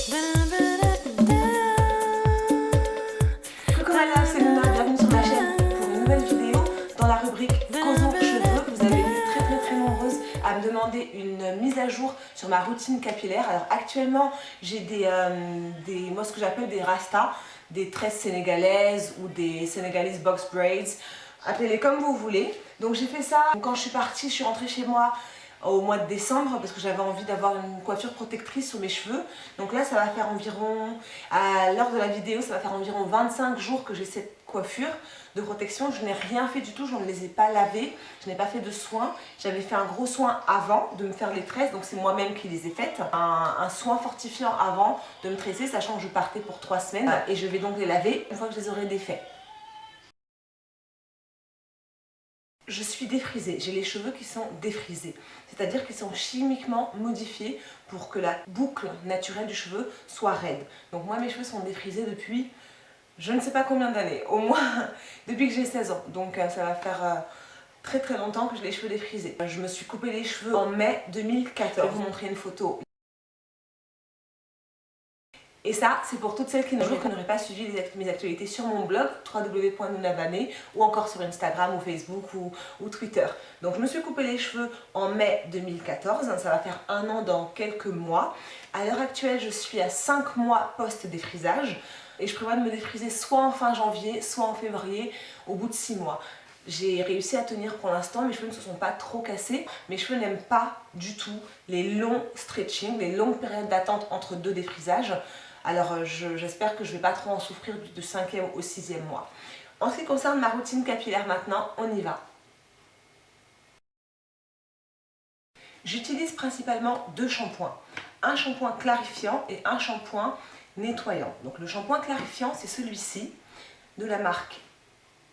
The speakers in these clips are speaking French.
Coucou madame, c'est Luna, bienvenue sur ma chaîne pour une nouvelle vidéo dans la rubrique Causons cheveux. Vous avez été très nombreuses à me demander une mise à jour sur ma routine capillaire. Alors actuellement j'ai moi ce que j'appelle des rastas, des tresses sénégalaises ou des sénégalaises box braids, appelez-les comme vous voulez. Donc j'ai fait ça quand je suis partie, je suis rentrée chez moi au mois de décembre parce que j'avais envie d'avoir une coiffure protectrice sur mes cheveux. Donc là ça va faire environ, à l'heure de la vidéo, ça va faire environ 25 jours que j'ai cette coiffure de protection. Je n'ai rien fait du tout, je ne les ai pas lavées, je n'ai pas fait de soins. J'avais fait un gros soin avant de me faire les tresses, donc c'est moi-même qui les ai faites. Un soin fortifiant avant de me tresser, sachant que je partais pour 3 semaines et je vais donc les laver une fois que je les aurai défaits. Je suis défrisée, j'ai les cheveux qui sont défrisés, c'est-à-dire qu'ils sont chimiquement modifiés pour que la boucle naturelle du cheveu soit raide. Donc moi mes cheveux sont défrisés depuis je ne sais pas combien d'années, au moins depuis que j'ai 16 ans. Donc ça va faire très longtemps que j'ai les cheveux défrisés. Je me suis coupé les cheveux en mai 2014. Je vais vous montrer une photo. Et ça, c'est pour toutes celles qui n'auraient pas suivi mes actualités sur mon blog www.lunabane ou encore sur Instagram ou Facebook ou Twitter. Donc je me suis coupé les cheveux en mai 2014, ça va faire 1 an dans quelques mois. À l'heure actuelle, je suis à 5 mois post-défrisage et je prévois de me défriser soit en fin janvier, soit en février, au bout de 6 mois. J'ai réussi à tenir pour l'instant, mes cheveux ne se sont pas trop cassés. Mes cheveux n'aiment pas du tout les longs stretching, les longues périodes d'attente entre 2 défrisages. Alors j'espère que je ne vais pas trop en souffrir du 5e au 6e mois. En ce qui concerne ma routine capillaire maintenant, on y va. J'utilise principalement 2 shampoings. Un shampoing clarifiant et un shampoing nettoyant. Donc le shampoing clarifiant, c'est celui-ci de la marque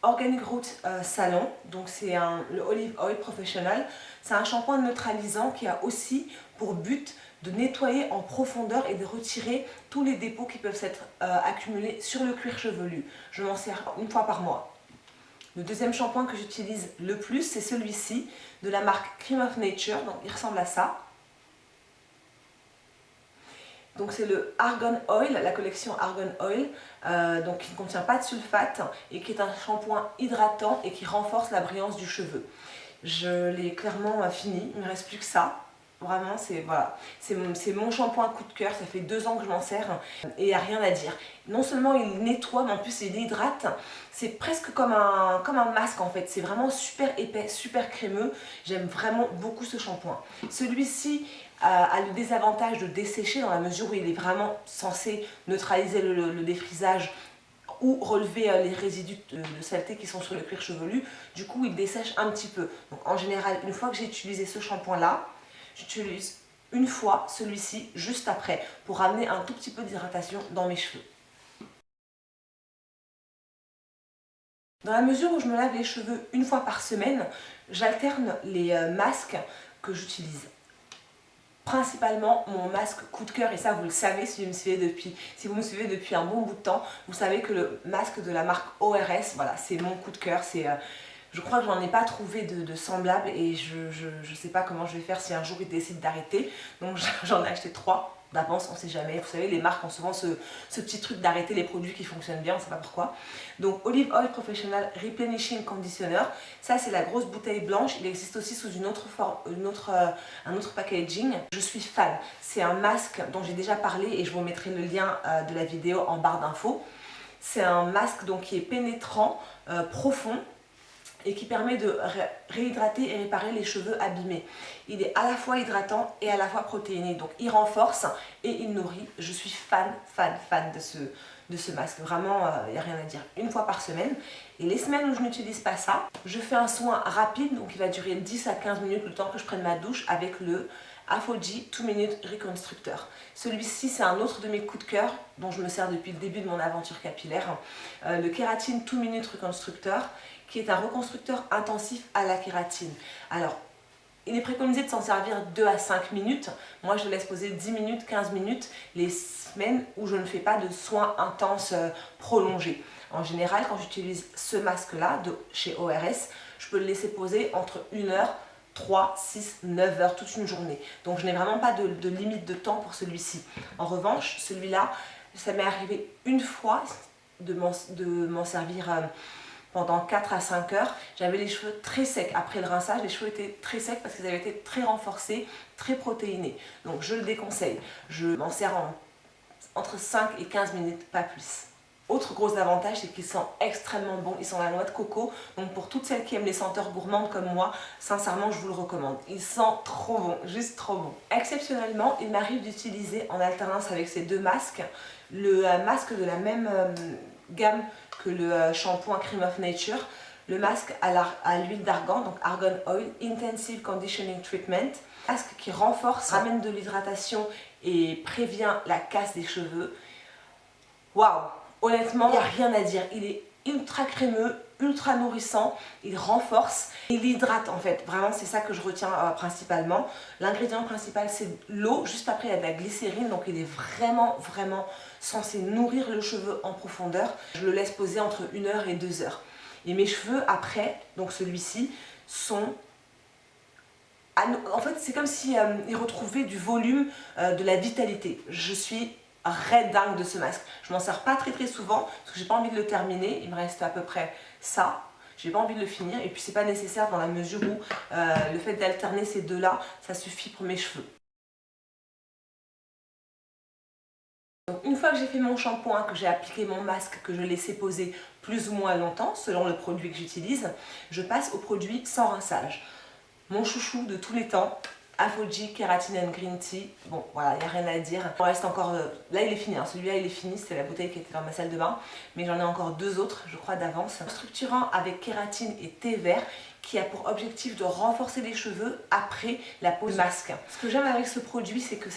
Organic Roots Salon, donc c'est le Olive Oil Professional. C'est un shampoing neutralisant qui a aussi pour but de nettoyer en profondeur et de retirer tous les dépôts qui peuvent s'être accumulés sur le cuir chevelu. Je m'en sers une fois par mois. Le deuxième shampoing que j'utilise le plus, c'est celui-ci de la marque Cream of Nature, donc il ressemble à ça. Donc c'est le Argan Oil, la collection Argan Oil, donc qui ne contient pas de sulfate et qui est un shampoing hydratant et qui renforce la brillance du cheveu. Je l'ai clairement fini, il ne me reste plus que ça. Vraiment, c'est voilà, mon shampoing coup de cœur, ça fait 2 ans que je m'en sers et il n'y a rien à dire. Non seulement il nettoie, mais en plus il hydrate. C'est presque comme un masque en fait, c'est vraiment super épais, super crémeux. J'aime vraiment beaucoup ce shampoing. Celui-ci a le désavantage de dessécher dans la mesure où il est vraiment censé neutraliser le défrisage ou relever les résidus de saleté qui sont sur le cuir chevelu. Du coup, il dessèche un petit peu. Donc en général, une fois que j'ai utilisé ce shampoing-là, j'utilise une fois celui-ci juste après pour ramener un tout petit peu d'hydratation dans mes cheveux. Dans la mesure où je me lave les cheveux une fois par semaine, j'alterne les masques que j'utilise. Principalement mon masque coup de cœur, et ça vous le savez si vous me suivez depuis un bon bout de temps, vous savez que le masque de la marque ORS, voilà, c'est mon coup de cœur. Je crois que j'en ai pas trouvé de semblable et je sais pas comment je vais faire si un jour ils décident d'arrêter. Donc j'en ai acheté 3 d'avance, on sait jamais. Vous savez, les marques ont souvent ce petit truc d'arrêter les produits qui fonctionnent bien, on sait pas pourquoi. Donc Olive Oil Professional Replenishing Conditioner, ça c'est la grosse bouteille blanche. Il existe aussi sous un autre packaging. Je suis fan. C'est un masque dont j'ai déjà parlé et je vous mettrai le lien de la vidéo en barre d'infos. C'est un masque donc qui est pénétrant, profond, et qui permet de réhydrater et réparer les cheveux abîmés. Il est à la fois hydratant et à la fois protéiné, donc il renforce et il nourrit. Je suis fan de ce masque, vraiment il n'y a rien à dire. Une fois par semaine, et les semaines où je n'utilise pas ça, je fais un soin rapide, donc il va durer 10 à 15 minutes le temps que je prenne ma douche avec le Afoji 2 Minute Reconstructeur. Celui-ci c'est un autre de mes coups de cœur dont je me sers depuis le début de mon aventure capillaire. Le Keratin 2 Minute Reconstructeur, qui est un reconstructeur intensif à la kératine. Alors, il est préconisé de s'en servir 2 à 5 minutes. Moi, je le laisse poser 10 minutes, 15 minutes les semaines où je ne fais pas de soins intenses prolongés. En général, quand j'utilise ce masque-là de chez ORS, je peux le laisser poser entre 1 heure, 3, 6, 9 heures, toute une journée. Donc je n'ai vraiment pas de limite de temps pour celui-ci. En revanche, celui-là, ça m'est arrivé une fois de m'en servir pendant 4 à 5 heures. J'avais les cheveux très secs. Après le rinçage, les cheveux étaient très secs parce qu'ils avaient été très renforcés, très protéinés. Donc je le déconseille. Je m'en sers entre 5 et 15 minutes, pas plus. Autre gros avantage, c'est qu'ils sont extrêmement bons. Ils sont à la noix de coco. Donc pour toutes celles qui aiment les senteurs gourmandes comme moi, sincèrement, je vous le recommande. Ils sont trop bons, juste trop bons. Exceptionnellement, il m'arrive d'utiliser en alternance avec ces deux masques, le masque de la même gamme que le shampoing Cream of Nature, le masque à l'huile d'argan, donc Argan Oil Intensive Conditioning Treatment, masque qui renforce, ramène de l'hydratation et prévient la casse des cheveux. Waouh! Honnêtement, il n'y a rien à dire. Il est ultra crémeux, ultra nourrissant, il renforce, il hydrate en fait. Vraiment, c'est ça que je retiens principalement. L'ingrédient principal, c'est l'eau. Juste après, il y a de la glycérine, donc il est vraiment censé nourrir le cheveu en profondeur. Je le laisse poser entre 1 heure et 2 heures. Et mes cheveux, après, donc celui-ci, sont... En fait, c'est comme si ils retrouvaient du volume, de la vitalité. Je suis raide dingue de ce masque. Je m'en sers pas très souvent parce que j'ai pas envie de le terminer. Il me reste à peu près ça. J'ai pas envie de le finir et puis c'est pas nécessaire dans la mesure où le fait d'alterner ces deux-là, ça suffit pour mes cheveux. Donc, une fois que j'ai fait mon shampoing, que j'ai appliqué mon masque, que je l'ai laissé poser plus ou moins longtemps selon le produit que j'utilise, je passe au produit sans rinçage. Mon chouchou de tous les temps, Afoji Keratin and Green Tea. Bon, voilà, il n'y a rien à dire. Il reste encore... là, il est fini. Hein. Celui-là, il est fini. C'était la bouteille qui était dans ma salle de bain. Mais j'en ai encore 2 autres, je crois, d'avance. Structurant avec kératine et thé vert qui a pour objectif de renforcer les cheveux après la pose masque. Ce que j'aime avec ce produit, c'est que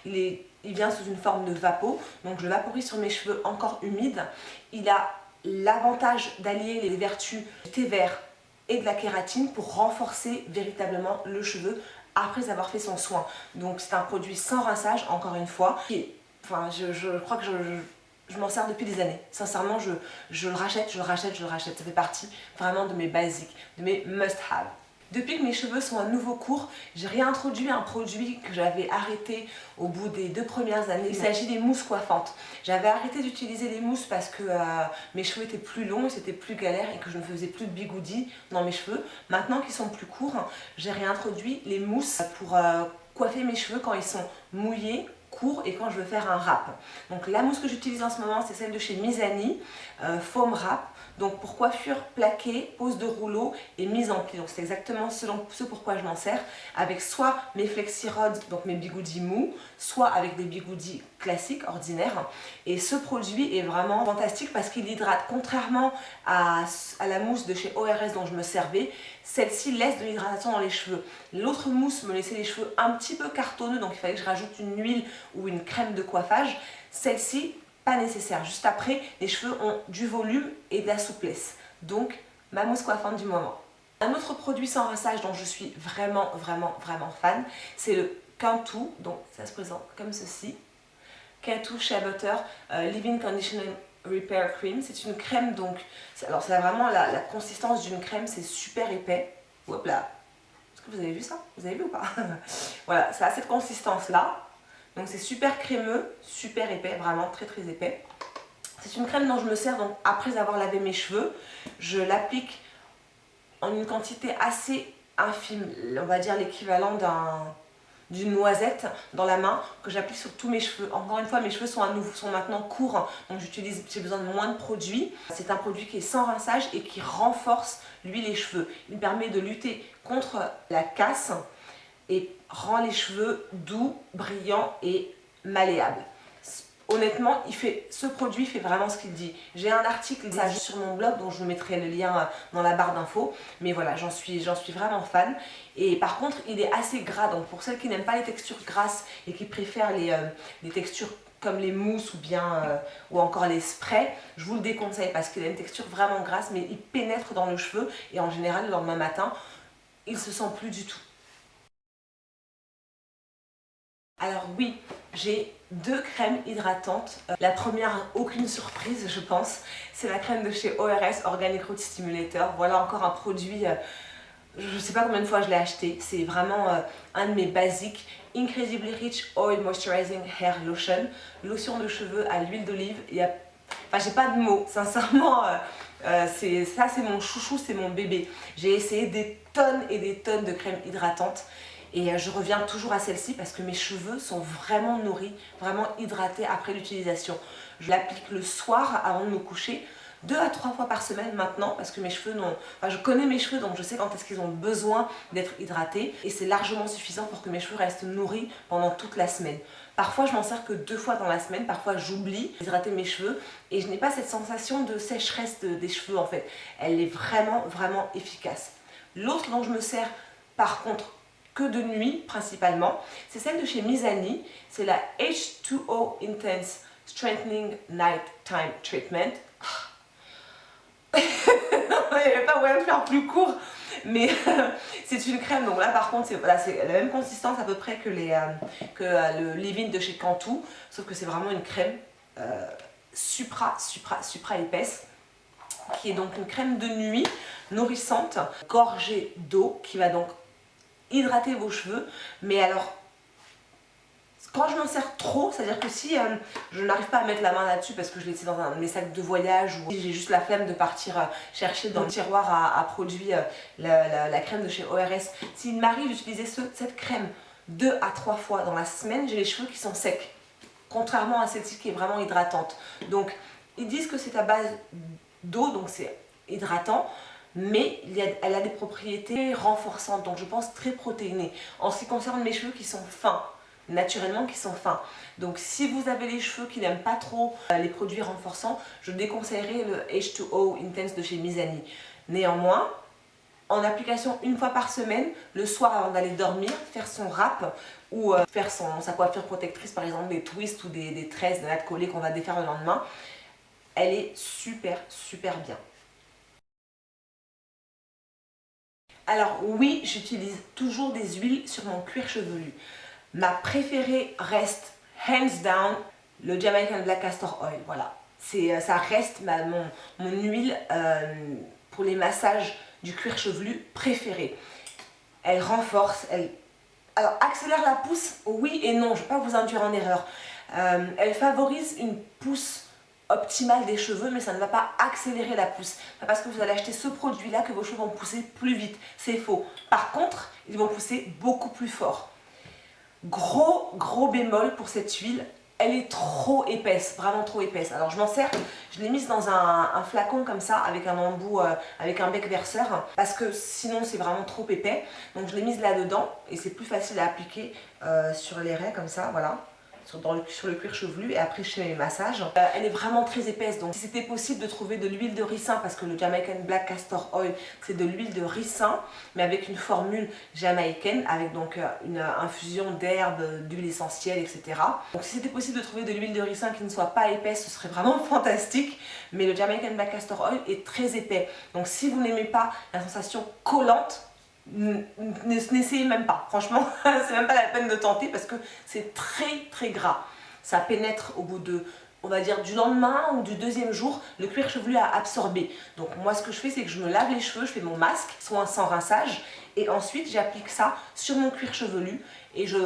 il vient sous une forme de vapeau. Donc, je le vaporise sur mes cheveux encore humides. Il a l'avantage d'allier les vertus du thé vert et de la kératine pour renforcer véritablement le cheveu après avoir fait son soin. Donc c'est un produit sans rinçage, encore une fois. Et, enfin, je crois que je m'en sers depuis des années. Sincèrement, je le rachète. Ça fait partie vraiment de mes basiques, de mes must-have. Depuis que mes cheveux sont à nouveau courts, j'ai réintroduit un produit que j'avais arrêté au bout des 2 premières années. Il s'agit des mousses coiffantes. J'avais arrêté d'utiliser les mousses parce que mes cheveux étaient plus longs, c'était plus galère et que je ne faisais plus de bigoudis dans mes cheveux. Maintenant qu'ils sont plus courts, j'ai réintroduit les mousses pour coiffer mes cheveux quand ils sont mouillés, courts et quand je veux faire un wrap. Donc la mousse que j'utilise en ce moment, c'est celle de chez Mizani, Foam Wrap. Donc pour coiffure plaquée, pose de rouleau et mise en pli. Donc c'est exactement ce pourquoi je m'en sers. Avec soit mes flexi rods, donc mes bigoudis mous, soit avec des bigoudis classiques, ordinaires. Et ce produit est vraiment fantastique parce qu'il hydrate. Contrairement à la mousse de chez ORS dont je me servais, celle-ci laisse de l'hydratation dans les cheveux. L'autre mousse me laissait les cheveux un petit peu cartonneux, donc il fallait que je rajoute une huile ou une crème de coiffage. Celle-ci, pas nécessaire. Juste après, les cheveux ont du volume et de la souplesse. Donc, ma mousse coiffante du moment. Un autre produit sans rinçage dont je suis vraiment fan, c'est le Cantu. Donc, ça se présente comme ceci. Cantu Shea Butter Leave-In Conditioning Repair Cream. C'est une crème, donc, alors ça a vraiment la consistance d'une crème, c'est super épais. Hop là. Est-ce que vous avez vu ça? Vous avez vu ou pas? Voilà, ça a cette consistance-là. Donc c'est super crémeux, super épais, vraiment très épais. C'est une crème dont je me sers donc après avoir lavé mes cheveux. Je l'applique en une quantité assez infime, on va dire l'équivalent d'une noisette dans la main que j'applique sur tous mes cheveux. Encore une fois, mes cheveux sont maintenant courts, donc j'ai besoin de moins de produits. C'est un produit qui est sans rinçage et qui renforce lui les cheveux. Il permet de lutter contre la casse et rend les cheveux doux, brillants et malléables. Honnêtement, ce produit fait vraiment ce qu'il dit. J'ai un article sur mon blog dont je vous mettrai le lien dans la barre d'infos. Mais voilà, j'en suis vraiment fan. Et par contre, il est assez gras. Donc pour celles qui n'aiment pas les textures grasses et qui préfèrent les textures comme les mousses ou encore les sprays, je vous le déconseille parce qu'il a une texture vraiment grasse, mais il pénètre dans le cheveu et en général, le lendemain matin, il ne se sent plus du tout. Alors oui, j'ai 2 crèmes hydratantes. La première, aucune surprise je pense, c'est la crème de chez ORS, Organic Root Stimulator. Voilà encore un produit Je sais pas combien de fois je l'ai acheté. C'est vraiment un de mes basiques. Incredibly Rich Oil Moisturizing Hair Lotion. Lotion de cheveux à l'huile d'olive. Enfin, j'ai pas de mots. Sincèrement, c'est mon chouchou, c'est mon bébé. J'ai essayé des tonnes et des tonnes de crèmes hydratantes. Et je reviens toujours à celle-ci parce que mes cheveux sont vraiment nourris, vraiment hydratés après l'utilisation. Je l'applique le soir avant de me coucher, 2 à 3 fois par semaine maintenant, parce que mes cheveux n'ont... Enfin, je connais mes cheveux, donc je sais quand est-ce qu'ils ont besoin d'être hydratés. Et c'est largement suffisant pour que mes cheveux restent nourris pendant toute la semaine. Parfois, je m'en sers que 2 fois dans la semaine. Parfois, j'oublie d'hydrater mes cheveux. Et je n'ai pas cette sensation de sécheresse des cheveux, en fait. Elle est vraiment, vraiment efficace. L'autre dont je me sers, par contre, que de nuit, principalement, c'est celle de chez Mizani. C'est la H2O Intense Strengthening Nighttime Treatment. Il n'y avait pas moyen de faire plus court, mais c'est une crème. Donc là, par contre, c'est voilà, la même consistance à peu près que le leave-in de chez Cantu, sauf que c'est vraiment une crème supra épaisse, qui est donc une crème de nuit nourrissante, gorgée d'eau, qui va donc hydrater vos cheveux. Mais alors, quand je m'en sers trop, c'est-à-dire que si je n'arrive pas à mettre la main là-dessus parce que je l'ai laissé dans un de mes sacs de voyage, ou si j'ai juste la flemme de partir chercher dans le tiroir à produits la crème de chez ORS, s'il m'arrive d'utiliser cette crème 2 à 3 fois dans la semaine, j'ai les cheveux qui sont secs, contrairement à celle-ci qui est vraiment hydratante. Donc ils disent que c'est à base d'eau, donc c'est hydratant, mais elle a des propriétés renforçantes, donc je pense très protéinées. En ce qui concerne mes cheveux qui sont fins, naturellement qui sont fins. Donc si vous avez les cheveux qui n'aiment pas trop les produits renforçants, je déconseillerais le H2O Intense de chez Mizani. Néanmoins, en application 1 fois par semaine, le soir avant d'aller dormir, faire son wrap ou faire sa coiffure protectrice, par exemple des twists ou des tresses, des nattes collées qu'on va défaire le lendemain, elle est super bien. Alors oui, j'utilise toujours des huiles sur mon cuir chevelu. Ma préférée reste, hands down, le Jamaican Black Castor Oil. Voilà, ça reste mon huile pour les massages du cuir chevelu préférée. Elle renforce, alors accélère la pousse, oui et non, je ne vais pas vous induire en erreur. Elle favorise une pousse optimale des cheveux, mais ça ne va pas accélérer la pousse. Pas parce que vous allez acheter ce produit-là que vos cheveux vont pousser plus vite. C'est faux. Par contre, ils vont pousser beaucoup plus fort. Gros bémol pour cette huile, elle est trop épaisse, vraiment trop épaisse. Alors je m'en sers, je l'ai mise dans un flacon comme ça, avec un embout, avec un bec verseur, parce que sinon c'est vraiment trop épais. Donc je l'ai mise là-dedans, et c'est plus facile à appliquer sur les raies comme ça, voilà. Sur le cuir chevelu, et après je fais mes massages. Elle est vraiment très épaisse, donc si c'était possible de trouver de l'huile de ricin, parce que le Jamaican Black Castor Oil c'est de l'huile de ricin, mais avec une formule jamaïcaine, avec donc une infusion d'herbes, d'huile essentielle, etc. Donc si c'était possible de trouver de l'huile de ricin qui ne soit pas épaisse, ce serait vraiment fantastique, mais le Jamaican Black Castor Oil est très épais. Donc si vous n'aimez pas la sensation collante, n'essayez même pas, franchement c'est même pas la peine de tenter parce que c'est très gras. Ça pénètre au bout de, on va dire, du lendemain ou du 2e jour, le cuir chevelu a absorbé. Donc moi ce que je fais, c'est que je me lave les cheveux, je fais mon masque sans rinçage, et ensuite j'applique ça sur mon cuir chevelu et je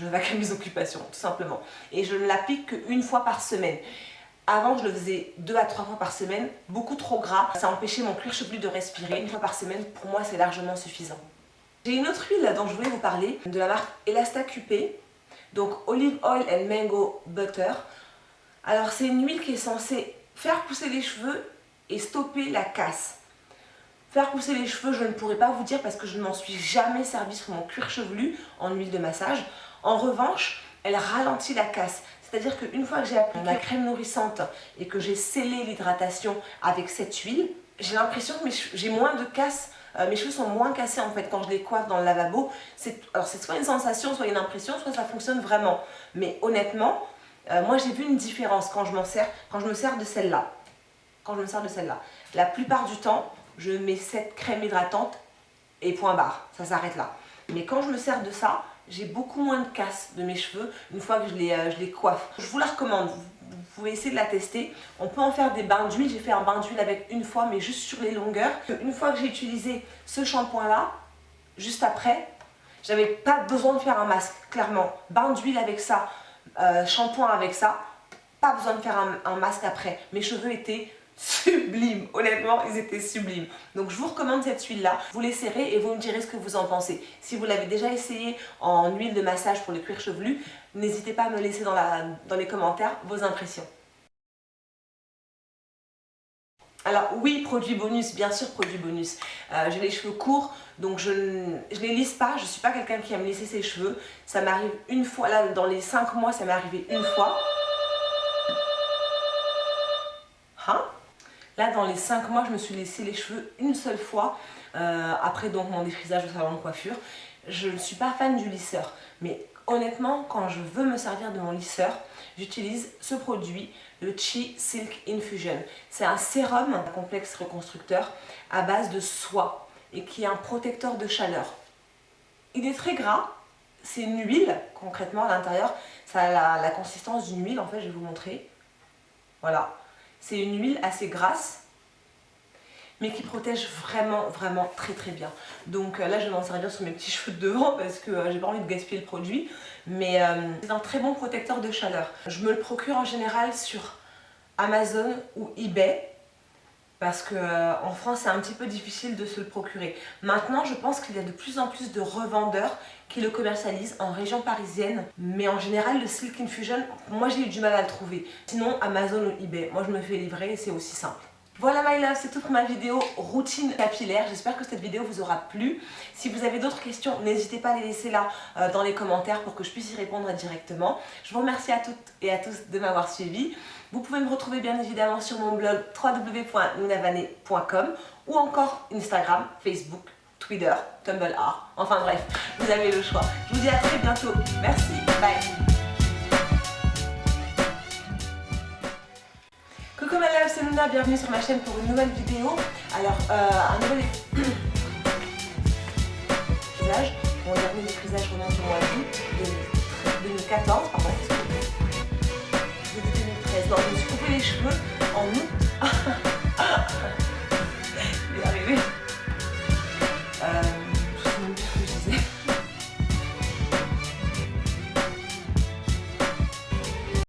vaque à mes occupations tout simplement. Et je ne l'applique qu'1 fois par semaine. Avant, je le faisais 2 à 3 fois par semaine, beaucoup trop gras. Ça empêchait mon cuir chevelu de respirer. 1 fois par semaine, pour moi, c'est largement suffisant. J'ai une autre huile dont je voulais vous parler, de la marque Elasta QP. Donc, Olive Oil and Mango Butter. Alors, c'est une huile qui est censée faire pousser les cheveux et stopper la casse. Faire pousser les cheveux, je ne pourrais pas vous dire parce que je ne m'en suis jamais servi sur mon cuir chevelu en huile de massage. En revanche, elle ralentit la casse. C'est-à-dire qu'une fois que j'ai appliqué ma crème nourrissante et que j'ai scellé l'hydratation avec cette huile, j'ai l'impression que j'ai moins de casse, mes cheveux sont moins cassés en fait quand je les coiffe dans le lavabo. Alors c'est soit une sensation, soit une impression, soit ça fonctionne vraiment. Mais honnêtement, moi j'ai vu une différence quand je me sers de celle-là. La plupart du temps, je mets cette crème hydratante et point barre, ça s'arrête là. Mais quand je me sers de ça, j'ai beaucoup moins de casse de mes cheveux une fois que je les coiffe. Je vous la recommande, vous pouvez essayer de la tester. On peut en faire des bains d'huile. J'ai fait un bain d'huile avec une fois, mais juste sur les longueurs. Une fois que j'ai utilisé ce shampoing-là, juste après, j'avais pas besoin de faire un masque, clairement. Bain d'huile avec ça, shampoing avec ça, pas besoin de faire un masque après. Mes cheveux étaient sublimes, honnêtement, ils étaient sublimes. Donc je vous recommande cette huile-là. Vous l'essayerez et vous me direz ce que vous en pensez. Si vous l'avez déjà essayé en huile de massage pour le cuir chevelu, n'hésitez pas à me laisser dans les commentaires vos impressions. Alors oui, produit bonus, bien sûr produit bonus. J'ai les cheveux courts, donc je les lisse pas. Je suis pas quelqu'un qui aime lisser ses cheveux. Ça m'arrive une fois, là dans les 5 mois, ça m'est arrivé une fois. Hein? Là dans les 5 mois, je me suis lissé les cheveux une seule fois. Après donc mon défrisage au salon de coiffure. Je ne suis pas fan du lisseur, mais honnêtement, quand je veux me servir de mon lisseur, j'utilise ce produit, le Chi Silk Infusion. C'est un sérum, un complexe reconstructeur à base de soie et qui est un protecteur de chaleur. Il est très gras, c'est une huile concrètement à l'intérieur, ça a la consistance d'une huile en fait, je vais vous montrer. Voilà, c'est une huile assez grasse, mais qui protège vraiment très bien. Donc là je vais m'en servir sur mes petits cheveux de devant parce que j'ai pas envie de gaspiller le produit, mais c'est un très bon protecteur de chaleur. Je me le procure en général sur Amazon ou eBay parce qu'en France c'est un petit peu difficile de se le procurer. Maintenant je pense qu'il y a de plus en plus de revendeurs qui le commercialisent en région parisienne, mais en général le Silk Infusion, moi j'ai eu du mal à le trouver. Sinon Amazon ou eBay, moi je me fais livrer et c'est aussi simple. Voilà my love, c'est tout pour ma vidéo routine capillaire. J'espère que cette vidéo vous aura plu. Si vous avez d'autres questions, n'hésitez pas à les laisser là dans les commentaires pour que je puisse y répondre directement. Je vous remercie à toutes et à tous de m'avoir suivi. Vous pouvez me retrouver bien évidemment sur mon blog www.ninavané.com ou encore Instagram, Facebook, Twitter, Tumblr. Enfin bref, vous avez le choix. Je vous dis à très bientôt. Merci, bye. Coucou ma love, c'est Luna, bienvenue sur ma chaîne pour une nouvelle vidéo. Alors, un nouvel défrisage. Mon dernier défrisage remonte au mois d'août 2014, pardon, de 2013. Donc, je me suis coupé les cheveux en août